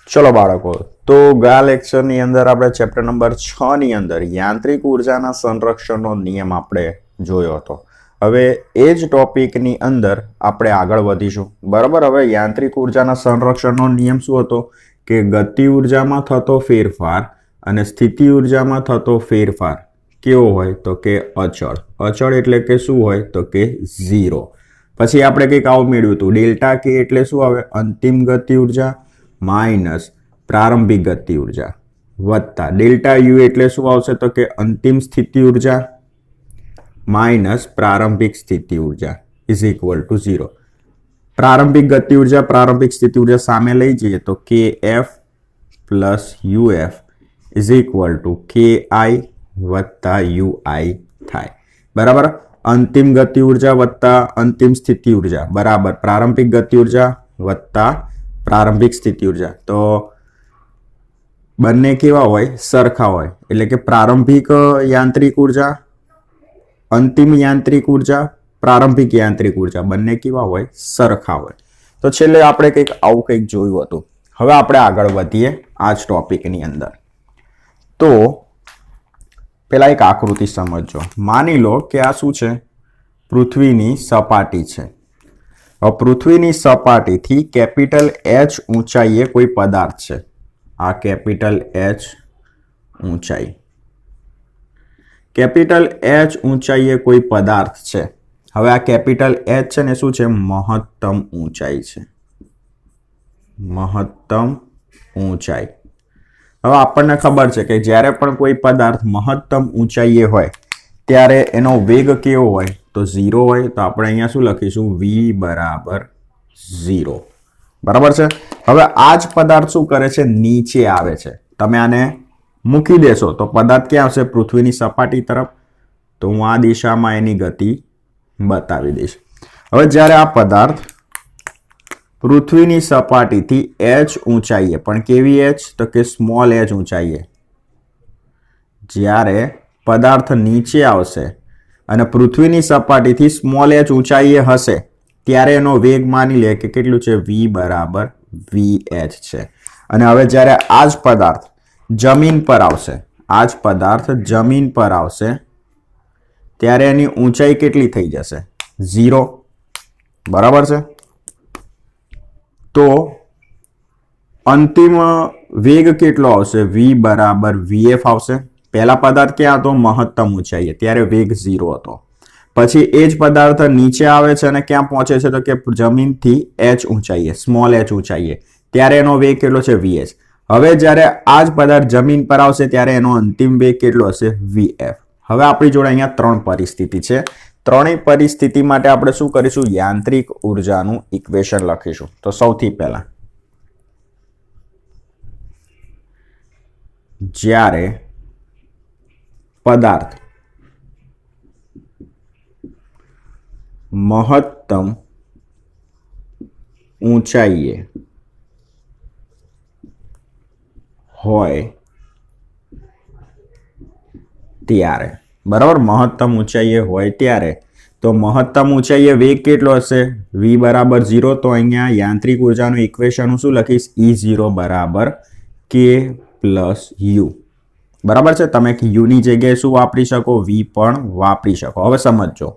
ચલો બાળકો, તો ગયા લેક્ચરની અંદર આપણે ચેપ્ટર નંબર 6 ની અંદર યાંત્રિક ઉર્જાના સંરક્ષણનો નિયમ આપણે જોયો હતો. હવે એ જ ટોપિકની અંદર આપણે આગળ વધીશું. બરાબર. હવે યાંત્રિક ઉર્જાના સંરક્ષણનો નિયમ શું હતો કે ગતિ ઉર્જામાં થતો ફેરફાર અને સ્થિતિ ઉર્જામાં થતો ફેરફાર કેવો હોય તો કે અચળ. અચળ એટલે કે શું હોય તો કે 0. પછી આપણે કંઈક આવું મેળવ્યું હતું, ડેલ્ટા કે એટલે શું આવે, અંતિમ ગતિ ઉર્જા માઇનસ પ્રારંભિક ગતિ ઉર્જા વત્તા ડેલ્ટા યુ એટલે શું આવશે તો કે અંતિમ સ્થિતિ ઉર્જા માઇનસ પ્રારંભિક સ્થિતિ ઉર્જા ઇઝ ઇક્વલ ટુ 0. પ્રારંભિક ગતિ ઉર્જા પ્રારંભિક સ્થિતિ ઉર્જા સામે લઈ જઈએ તો K F plus UF is equal to K I વત્તા યુઆઈ થાય. બરાબર. અંતિમ ગતિ ઉર્જા વત્તા અંતિમ સ્થિતિ ઉર્જા બરાબર પ્રારંભિક ગતિ ઉર્જા વત્તા પ્રારંભિક સ્થિતિ ઉર્જા. તો બંને કેવા હોય, સરખા હોય. એટલે કે પ્રારંભિક યાંત્રિક ઉર્જા, અંતિમ યાંત્રિક ઉર્જા, પ્રારંભિક યાંત્રિક ઉર્જા બંને કેવા હોય, સરખા હોય. તો છેલ્લે આપણે કંઈક આવું કંઈક જોયું હતું. હવે આપણે આગળ વધીએ આ જ ટોપિકની અંદર. તો પેલા એક આકૃતિ સમજો. માની લો કે આ શું છે, પૃથ્વીની સપાટી છે. પૃથ્વીની સપાટીથી કેપિટલ એચ ઊંચાઈએ કોઈ પદાર્થ છે. આ કેપિટલ એચ ઊંચાઈ, કેપિટલ એચ ઊંચાઈએ કોઈ પદાર્થ છે. હવે આ કેપિટલ એચ છે ને શું છે, મહત્તમ ઊંચાઈ છે. મહત્તમ ઊંચાઈ. હવે આપણને ખબર છે કે જ્યારે પણ કોઈ પદાર્થ મહત્તમ ઊંચાઈએ હોય ત્યારે એનો વેગ કેવો હોય તો 0 હોય. તો આપણે અહીંયા શું લખીશું, v બરાબર 0. બરાબર છે. હવે આ જ પદાર્થ શું કરે છે, નીચે આવે છે. તમે આને મૂકી દેશો તો પદાર્થ ક્યાં આવશે, પૃથ્વીની સપાટી તરફ. તો હું આ દિશામાં એની ગતિ બતાવી દઈશ. હવે જ્યારે આ પદાર્થ પૃથ્વીની સપાટીથી h ઊંચાઈએ, પણ કેવી h તો કે સ્મોલ h ઊંચાઈએ, જ્યારે પદાર્થ નીચે આવશે અને પૃથ્વીની સપાટીથી સ્મોલ h ઊંચાઈએ હશે ત્યારે એનો વેગ માની લે કે કેટલું છે, v બરાબર vh છે. અને હવે જ્યારે આ જ પદાર્થ જમીન પર આવશે, આ જ પદાર્થ જમીન પર આવશે ત્યારે એની ઊંચાઈ કેટલી થઈ જશે, 0. બરાબર છે. તો અંતિમ વેગ કેટલો આવશે, v બરાબર vf આવશે. પહેલા પદાર્થ ક્યાં હતો, મહત્તમ ઊંચાઈએ, ત્યારે વેગ 0 હતો. પછી એ જ પદાર્થ નીચે આવે છે અને ક્યાં પહોંચે છે તો કે જમીનથી h ઊંચાઈએ, સ્મોલ h ઊંચાઈએ, ત્યારે એનો વેગ કેટલો છે, vh. હવે જ્યારે આ જ પદાર્થ જમીન પર આવશે ત્યારે એનો અંતિમ વેગ કેટલો હશે, vf. હવે આપણી જોડે અહીંયા 3 પરિસ્થિતિ છે. ત્રણેય પરિસ્થિતિ માટે આપણે શું કરીશું, યાંત્રિક ઉર્જાનું ઇક્વેશન લખીશું. તો સૌથી પહેલા જ્યારે પદાર્થ મહત્તમ ઊંચાઈએ હોય ત્યારે, બરાબર, મહત્તમ ઊંચાઈએ હોય ત્યારે, તો મહત્તમ ઊંચાઈએ વેગ કેટલો હશે, v બરાબર 0. તો અહીંયા યાંત્રિક ઉર્જાનું ઇક્વેશન હું શું લખીશ, E0 બરાબર k પ્લસ u. બરાબર છે. તમે u ની જગ્યાએ શું વાપરી શકો, v પણ વાપરી શકો. હવે સમજો,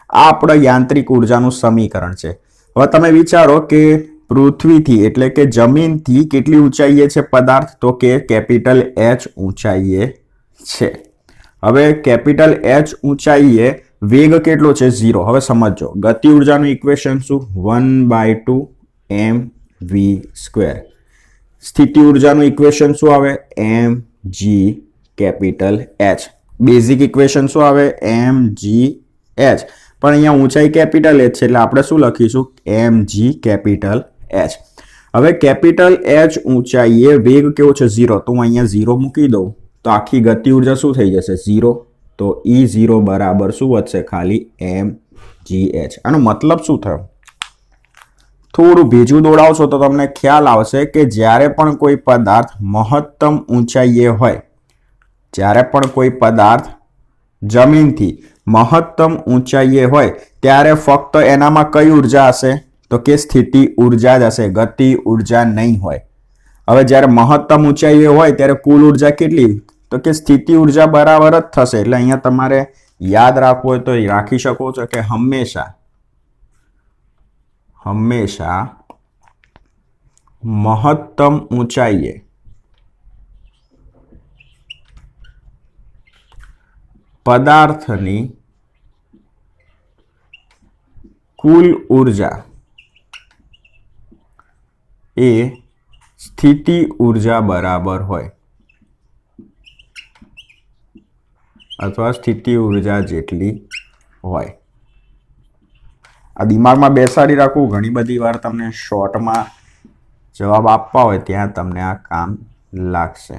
આ આપણું યાંત્રિક ઉર્જાનું સમીકરણ છે. હવે તમે વિચારો કે પૃથ્વીથી એટલે કે જમીનથી કેટલી ઊંચાઈએ છે પદાર્થ, તો કે કેપિટલ h ઊંચાઈએ છે. હવે કેપિટલ h ઊંચાઈએ વેગ કેટલો છે, 0. હવે સમજો, ગતિ ઉર્જાનું ઇક્વેશન શું, 1/2 mv². સ્થિતિ ઉર્જાનું ઇક્વેશન શું આવે, mg capital h. Basic equation શું આવે, mgh. પણ અહીંયા ઊંચાઈ કેપિટલ h છે એટલે આપણે શું લખીશું, mg કેપિટલ h. હવે કેપિટલ h ઊંચાઈએ વેગ કેવો છે, 0. તો હું અહીંયા 0 મૂકી દઉં તો આખી ગતિ ઉર્જા શું થઈ જશે, 0. તો E0 બરાબર શું વધશે, ખાલી mgh. આનો મતલબ શું થયો, થોડું ભેજું દોડાવશો તો તમને ખ્યાલ આવશે કે જ્યારે પણ કોઈ પદાર્થ મહત્તમ ઊંચાઈએ હોય, જ્યારે પણ કોઈ પદાર્થ જમીનથી મહત્તમ ઊંચાઈએ હોય ત્યારે ફક્ત એનામાં કઈ ઉર્જા હશે તો કે સ્થિતિ ઉર્જા જ હશે, ગતિ ઉર્જા નહીં હોય. હવે જ્યારે મહત્તમ ઊંચાઈએ હોય ત્યારે કુલ ઉર્જા કેટલી? તો કે સ્થિતિ ઉર્જા બરાબર જ થશે. એટલે અહીંયા તમારે યાદ રાખવું હોય તો રાખી શકો છો કે હંમેશા મહત્તમ ઊંચાઈએ પદાર્થની કુલ ઉર્જા એ સ્થિતિ ઉર્જા બરાબર હોય અથવા સ્થિતિ ઉર્જા જેટલી હોય. આ દિમાગમાં બેસાડી રાખવું. ઘણી બધી વાર તમને શોર્ટમાં જવાબ આપવા હોય ત્યાં તમને આ કામ લાગશે.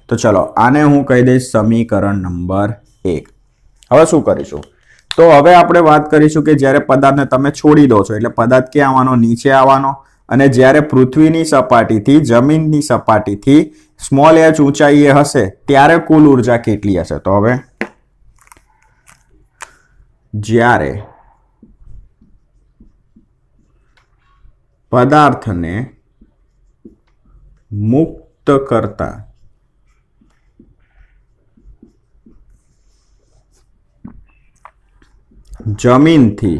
તો ચલો આને હું કહી દઈશ સમીકરણ નંબર 1. હવે શું કરીશું? તો હવે આપણે વાત કરીશું કે જ્યારે પદાર્થને તમે છોડી દો છો એટલે પદાર્થ ક્યાં આવવાનો? નીચે આવવાનો. અને જ્યારે પૃથ્વીની સપાટીથી જમીનની સપાટીથી સ્મોલ h ઊંચાઈએ હશે ત્યારે કુલ ઉર્જા કેટલી હશે? તો હવે જ્યારે પદાર્થને મુક્ત કરતા જમીનથી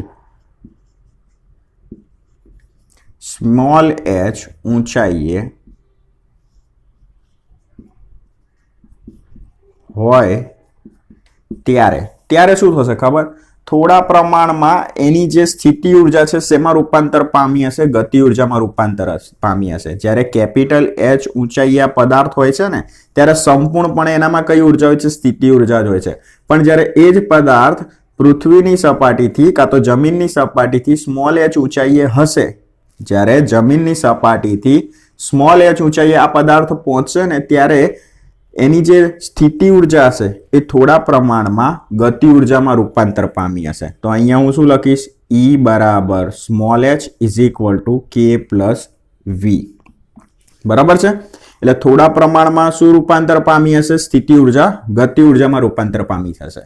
સ્મોલ h ઊંચાઈએ હોય ત્યારે શું થશે ખબર? થોડા પ્રમાણમાં એની જે સ્થિતિ ઉર્જા છે શેમાં રૂપાંતર પામી હશે? ગતિ ઉર્જામાં રૂપાંતર પામી હશે. જ્યારે કેપિટલ H ઊંચાઈએ પદાર્થ હોય છે ને ત્યારે સંપૂર્ણપણે એનામાં કઈ ઉર્જા હોય છે? સ્થિતિ ઉર્જા જ હોય છે. પણ જ્યારે એ જ પદાર્થ પૃથ્વીની સપાટીથી કાં તો જમીનની સપાટીથી સ્મોલ h ઊંચાઈએ હશે, જ્યારે જમીનની સપાટીથી સ્મોલ h ઊંચાઈએ આ પદાર્થ પહોંચશે ને ત્યારે એની જે સ્થિતિ ઉર્જા હશે એ થોડા પ્રમાણમાં ગતિ ઉર્જામાં રૂપાંતર પામી હશે. તો અહીંયા હું શું લખીશ? E બરાબર small h is equal two k plus v. બરાબર છે? એટલે થોડા પ્રમાણમાં શું રૂપાંતર પામી હશે? સ્થિતિ ઉર્જા ગતિ ઉર્જામાં રૂપાંતર પામી થશે.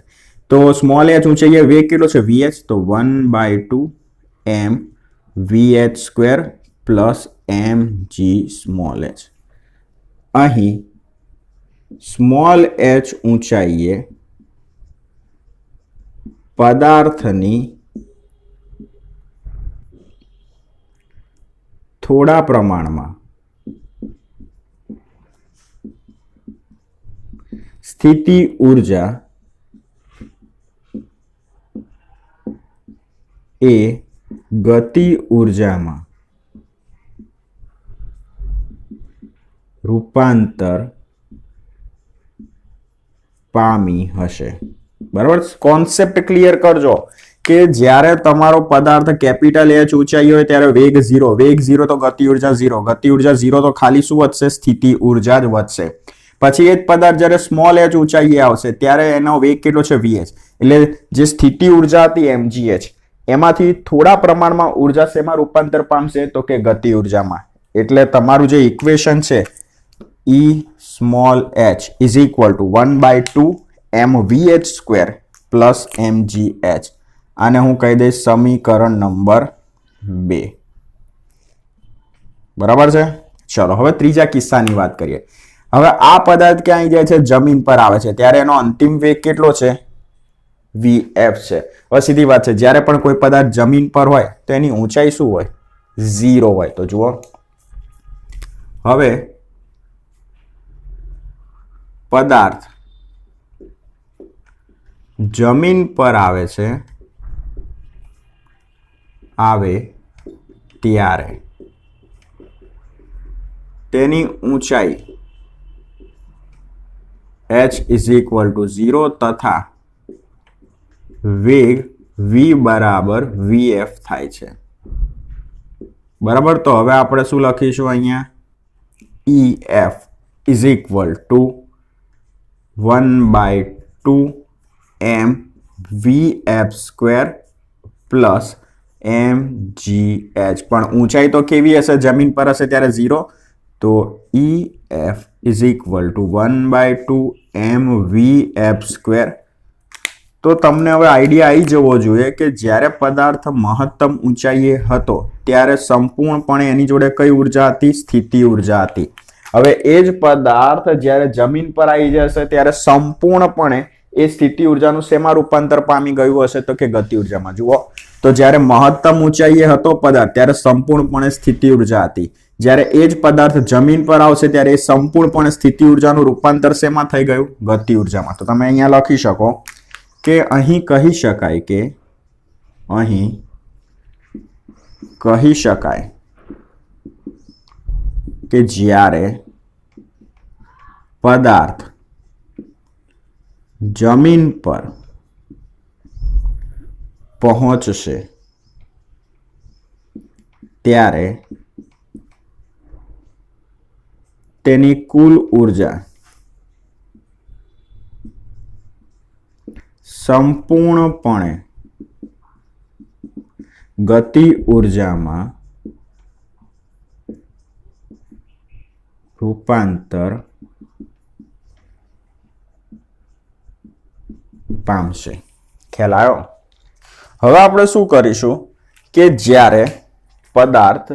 તો સ્મોલ h ઊંચાઈએ વેગ કેટલો છે? vh. તો 1/2 m vh square plus mg small h. અહીં સ્મોલ h ઊંચાઈએ પદાર્થની થોડા પ્રમાણમાં સ્થિતિ ઉર્જા એ ગતિ ઉર્જામાં રૂપાંતર પામી હશે. બરાબર? કોન્સેપ્ટ ક્લિયર કરજો કે જ્યારે તમારો પદાર્થ કેપિટલ H ઊંચાઈ હોય ત્યારે વેગ 0. વેગ 0 તો ગતિ ઉર્જા 0. ગતિ ઉર્જા 0 તો ખાલી શું વધશે? સ્થિતિ ઉર્જા જ વધશે. પછી એ જ પદાર્થ જ્યારે સ્મોલ h ઊંચાઈએ આવશે ત્યારે એનો વેગ કેટલો છે? vh. એટલે જે સ્થિતિ ઉર્જા હતી mgh એમાંથી થોડા પ્રમાણમાં ઉર્જા શેમાં રૂપાંતર પામશે? તો કે ગતિ ઉર્જામાં. એટલે તમારું જે ઇક્વેશન છે E small h is equal two 1/2 mvh square plus mgh. આને હું કહી દઈશ સમીકરણ નંબર 2. બરાબર છે? ચલો હવે ત્રીજા કિસ્સાની વાત કરીએ. હવે આ પદાર્થ ક્યાં જાય છે? જમીન પર આવે છે ત્યારે એનો અંતિમ વેગ કેટલો છે? vf છે. હવે સીધી વાત છે, જ્યારે પણ કોઈ પદાર્થ જમીન પર હોય તો એની ઊંચાઈ શું હોય? 0 હોય. તો જુઓ હવે પદાર્થ જમીન પર આવે ત્યારે તેની ઊંચાઈ h ઇઝ ઇક્વલ ટુ 0 તથા વેગ v બરાબર vf થાય છે. બરાબર? તો હવે આપણે શું લખીશું અહીંયા? ef is equal two 1/2 m vf square plus mgh. પણ ઊંચાઈ તો કેવી હશે? જમીન પર હશે ત્યારે 0. તો ef is equal two 1/2 m vf square. તો તમને હવે આઈડિયા આવી જવો જોઈએ કે જ્યારે પદાર્થ મહત્તમ ઊંચાઈએ હતો ત્યારે સંપૂર્ણપણે એની જોડે કઈ ઉર્જા હતી? સ્થિતિ ઉર્જા હતી. હવે એ જ પદાર્થ જ્યારે જમીન પર આવી જશે ત્યારે સંપૂર્ણપણે એ સ્થિતિ ઉર્જાનું શેમાં રૂપાંતર પામી ગયું હશે? તો કે ગતિ ઉર્જામાં. જુઓ, તો જ્યારે મહત્તમ ઊંચાઈએ હતો પદાર્થ ત્યારે સંપૂર્ણપણે સ્થિતિ ઉર્જા હતી. જ્યારે એ જ પદાર્થ જમીન પર આવશે ત્યારે એ સંપૂર્ણપણે સ્થિતિ ઉર્જાનું રૂપાંતર શેમાં થઈ ગયું? ગતિ ઉર્જામાં. તો તમે અહીંયા લખી શકો કે અહીં કહી શકાય કે જ્યારે પદાર્થ જમીન પર પહોંચશે ત્યારે તેની કુલ ઉર્જા સંપૂર્ણપણે ગતિ ઉર્જામાં રૂપાંતર પામશે. ખ્યાલ આવ્યો? હવે આપણે શું કરીશું કે જ્યારે પદાર્થ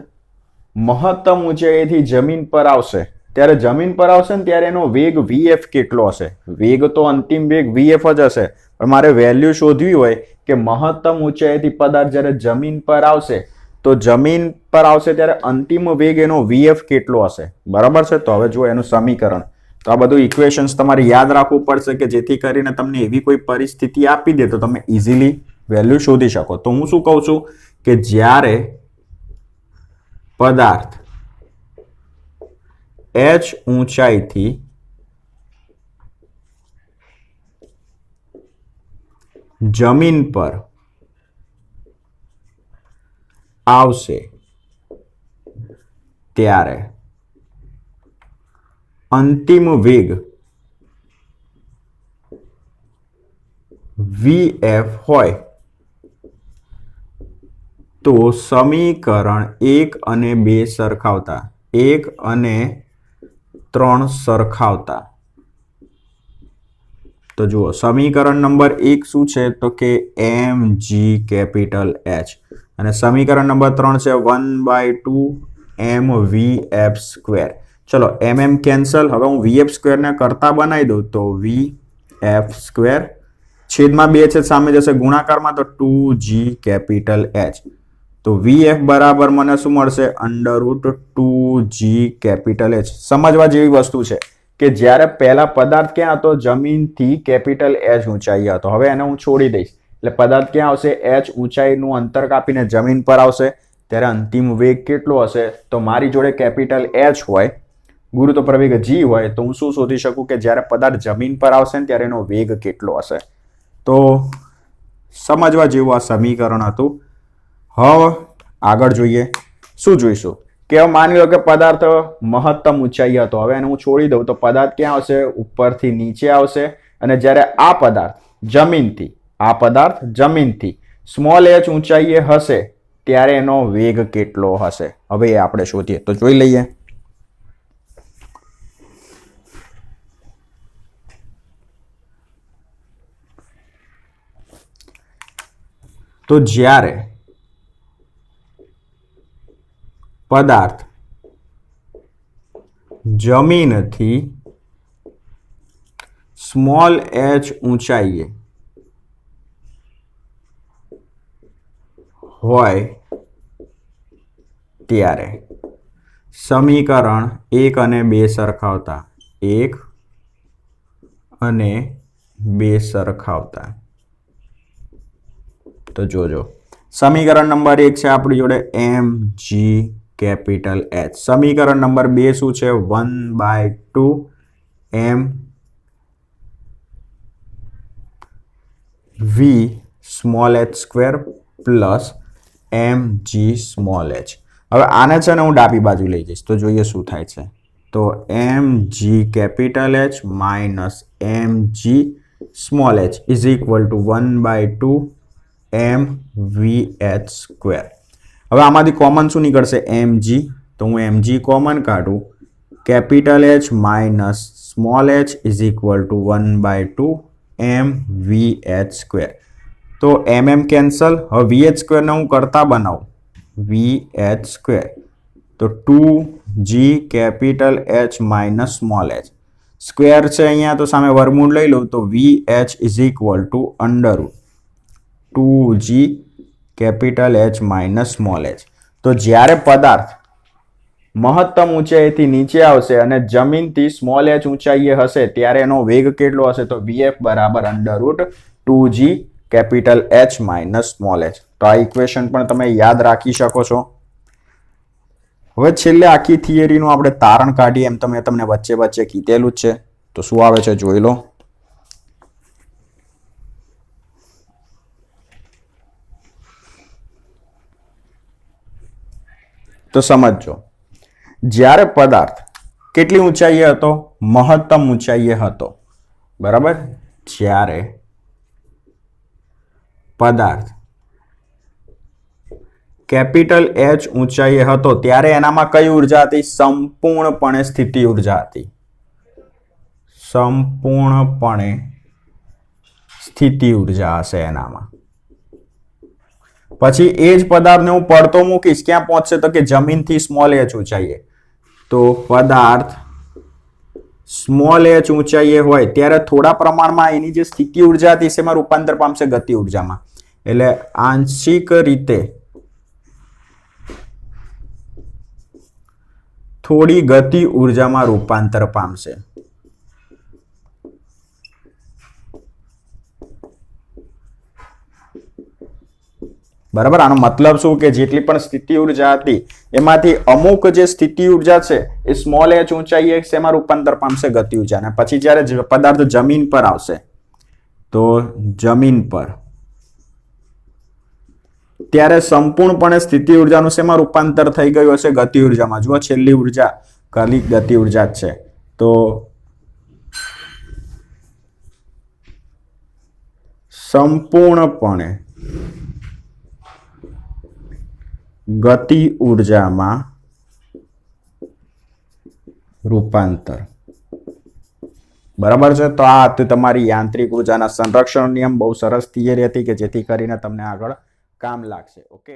મહત્તમ ઊંચાઈથી જમીન પર આવશે ત્યારે ને ત્યારે એનો વેગ vf કેટલો હશે? વેગ તો અંતિમ વેગ vf જ હશે, પણ મારે વેલ્યુ શોધવી હોય કે મહત્તમ ઊંચાઈથી પદાર્થ જ્યારે જમીન પર આવશે તો જમીન પર આવશે ત્યારે અંતિમ વેગ એનો vf કેટલો હશે? બરાબર છે. તો હવે જો એનું સમીકરણ, તો આ બધું ઇક્વેશન્સ તમારે યાદ રાખવું પડશે કે જેથી કરીને તમને એવી કોઈ પરિસ્થિતિ આપી દે તો તમે ઇઝીલી વેલ્યુ શોધી શકો. તો હું શું કહું છું કે જ્યારે પદાર્થ h ઊંચાઈથી જમીન પર આવશે ત્યારે અંતિમ વેગ vf હોય તો સમીકરણ 1 અને 2 સરખાવતા 1 અને 3 સરખાવતા તો જુઓ સમીકરણ નંબર 1 શું છે તો કે mg કેપિટલ H અને સમીકરણ નંબર 3 છે 1/2 mvf સ્ક્વેર. ચલો mm કેન્સલ. હવે હું vf સ્ક્વેર ને કરતા બનાવી દઉં તો vf સ્ક્વેર છેદમાં 2 છે સામે જશે ગુણાકારમાં તો 2g કેપિટલ H. તો vf બરાબર મને શું મળશે? √2g capital H. સમજવા જેવી વસ્તુ છે કે જ્યારે પહેલા પદાર્થ ક્યાં હતો? જમીનથી કેપિટલ H ઊંચાઈ હતો. હવે એને હું છોડી દઈશ એટલે પદાર્થ ક્યાં આવશે? h ઊંચાઈનું અંતર કાપીને જમીન પર આવશે ત્યારે અંતિમ વેગ કેટલો હશે? તો મારી જોડે કેપિટલ H હોય, ગુરુત્વ પ્રવેગ g હોય, તો હું શું શોધી શકું કે જ્યારે પદાર્થ જમીન પર આવશે ને ત્યારે એનો વેગ કેટલો હશે? તો સમજવા જેવું આ સમીકરણ હતું. હવે આગળ જોઈએ. શું જોઈશું કે માની લો કે પદાર્થ મહત્તમ ઊંચાઈ હતો. હવે એને હું છોડી દઉં તો પદાર્થ ક્યાં આવશે? ઉપરથી નીચે આવશે. અને જ્યારે આ પદાર્થ જમીનથી સ્મોલ h ઊંચાઈએ હશે ત્યારે એનો વેગ કેટલો હશે? હવે એ આપણે શોધીએ. તો જોઈ લઈએ. તો જ્યારે પદાર્થ જમીનથી સ્મોલ h ઊંચાઈએ હોય ત્યારે સમીકરણ 1 અને 2 સરખાવતા 1 અને 2 સરખાવતા તો જોજો સમીકરણ નંબર 1 છે આપણી જોડે mg કેપિટલ H. સમીકરણ નંબર 2 શું છે? 1/2 m v small h square plus mg small h. હવે આને છે ને હું ડાબી બાજુ લઈ જઈશ તો જોઈએ શું થાય છે. તો mg capital H minus mg small h is equal two 1/2 mvh square. હવે આમાંથી કોમન શું નીકળશે? mg. તો હું mg કોમન કાઢું. Capital H minus small h is equal two 1/2 mvh². તો mm કેન્સલ. હવે vh² ને હું કરતા બનાવું, vh². તો 2g capital H minus small h. Square છે અહીંયા તો સામે વર્ગમૂળ લઈ લઉં તો vh is equal two under root 2g capital H minus small h. તો જ્યારે પદાર્થ મહત્તમ ઊંચાઈથી નીચે આવશે અને જમીનથી સ્મોલ h ઊંચાઈએ હશે ત્યારે એનો વેગ કેટલો હશે? તો vf બરાબર under root 2g capital H minus small h. તો આ ઇક્વેશન પણ તમે યાદ રાખી શકો છો. હવે છેલ્લે આખી થિયરીનું આપણે તારણ કાઢીએ એમ તમને વચ્ચે વચ્ચે કીધેલું જ છે. તો શું આવે છે જોઈ લો. તો સમજો, જ્યારે પદાર્થ કેટલી ઊંચાઈએ હતો? મહત્તમ ઊંચાઈએ હતો. બરાબર. જ્યારે પદાર્થ કેપિટલ H ઊંચાઈએ હતો ત્યારે એનામાં કઈ ઉર્જા હતી? સંપૂર્ણપણે સ્થિતિ ઉર્જા હતી. સંપૂર્ણપણે સ્થિતિ ઉર્જા હશે એનામાં. પછી એ જ પદાર્થને હું પડતો મૂકીશ, ક્યાં પહોંચશે? તો કે જમીનથી સ્મોલ h ઊંચાઈએ. તો પદાર્થ સ્મોલ h ઊંચાઈએ હોય ત્યારે થોડા પ્રમાણમાં એની જે સ્થિતિ ઉર્જા હતી તેમાં રૂપાંતર પામશે ગતિ ઉર્જામાં. એટલે આંશિક રીતે થોડી ગતિ ઉર્જામાં રૂપાંતર પામશે. બરાબર. આનો મતલબ શું કે જેટલી પણ સ્થિતિ ઉર્જા હતી એમાંથી અમુક જે સ્થિતિ ઉર્જા છે એ સ્મોલ h ઊંચાઈએ શેમાં રૂપાંતર પામશે? ગતિ ઉર્જા. અને પછી જ્યારે પદાર્થ જમીન પર આવશે તો જમીન પર ત્યારે સંપૂર્ણપણે સ્થિતિ ઉર્જાનું શેમાં રૂપાંતર થઈ ગયું હશે? ગતિ ઉર્જામાં. જુઓ છેલ્લી ઉર્જા ખાલી ગતિ ઉર્જા જ છે. તો સંપૂર્ણપણે ગતિ ઉર્જામાં રૂપાંતર. બરાબર છે. તો આ હતી તમારી યાંત્રિક ઉર્જાના સંરક્ષણ નિયમ. બહુ સરસ થિયરી હતી કે જેથી કરીને તમને આગળ કામ લાગશે. ઓકે.